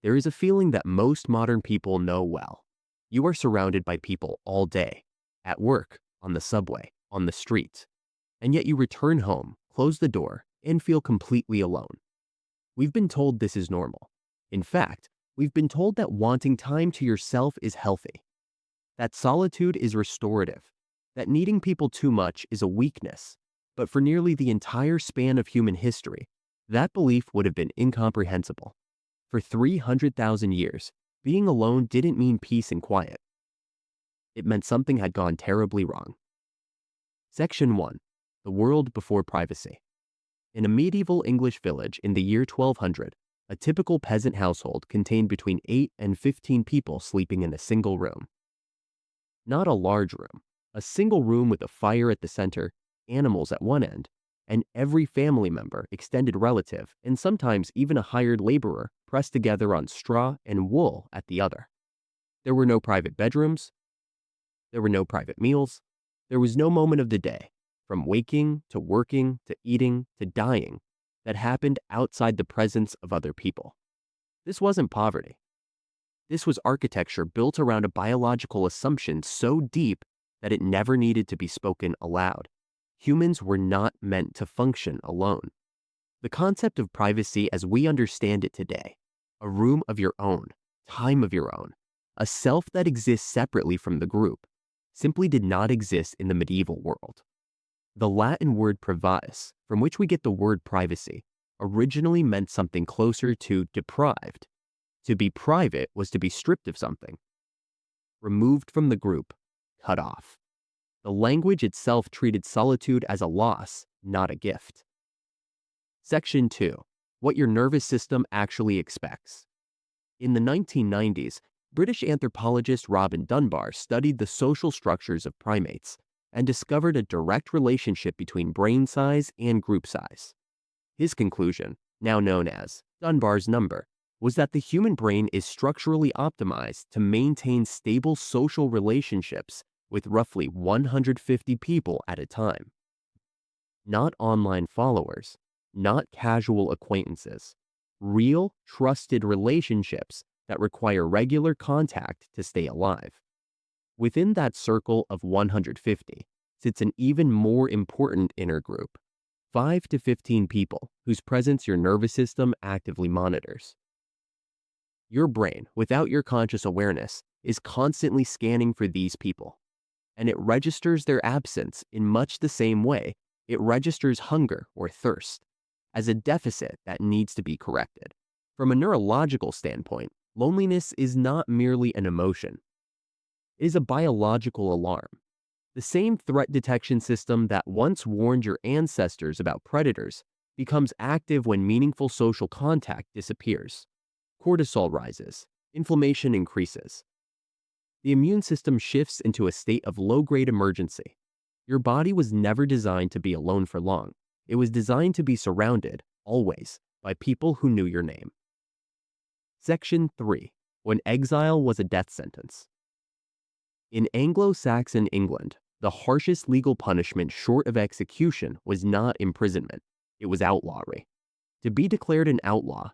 There is a feeling that most modern people know well. You are surrounded by people all day, at work, on the subway, on the street, and yet you return home, close the door, and feel completely alone. We've been told this is normal. In fact, we've been told that wanting time to yourself is healthy, that solitude is restorative, that needing people too much is a weakness. But for nearly the entire span of human history, that belief would have been incomprehensible. For 300,000 years, being alone didn't mean peace and quiet. It meant something had gone terribly wrong. Section 1. The World Before Privacy. In a medieval English village in the year 1200, a typical peasant household contained between 8 and 15 people sleeping in a single room. Not a large room, a single room with a fire at the center, animals at one end, and every family member, extended relative, and sometimes even a hired laborer pressed together on straw and wool at the other. There were no private bedrooms. There were no private meals. There was no moment of the day, from waking to working to eating to dying, that happened outside the presence of other people. This wasn't poverty. This was architecture built around a biological assumption so deep that it never needed to be spoken aloud. Humans were not meant to function alone. The concept of privacy as we understand it today, a room of your own, time of your own, a self that exists separately from the group, simply did not exist in the medieval world. The Latin word privatus, from which we get the word privacy, originally meant something closer to deprived. To be private was to be stripped of something, removed from the group, cut off. The language itself treated solitude as a loss, not a gift. Section 2. What your nervous system actually expects. In the 1990s, British anthropologist Robin Dunbar studied the social structures of primates and discovered a direct relationship between brain size and group size. His conclusion, now known as Dunbar's number, was that the human brain is structurally optimized to maintain stable social relationships with roughly 150 people at a time. Not online followers, not casual acquaintances, real, trusted relationships that require regular contact to stay alive. Within that circle of 150 sits an even more important inner group, 5 to 15 people whose presence your nervous system actively monitors. Your brain, without your conscious awareness, is constantly scanning for these people, and it registers their absence in much the same way it registers hunger or thirst, as a deficit that needs to be corrected. From a neurological standpoint, loneliness is not merely an emotion. It is a biological alarm. The same threat detection system that once warned your ancestors about predators becomes active when meaningful social contact disappears. Cortisol rises, inflammation increases. The immune system shifts into a state of low-grade emergency. Your body was never designed to be alone for long. It was designed to be surrounded, always, by people who knew your name. Section 3. When exile was a death sentence. In Anglo-Saxon England, the harshest legal punishment short of execution was not imprisonment. It was outlawry. To be declared an outlaw,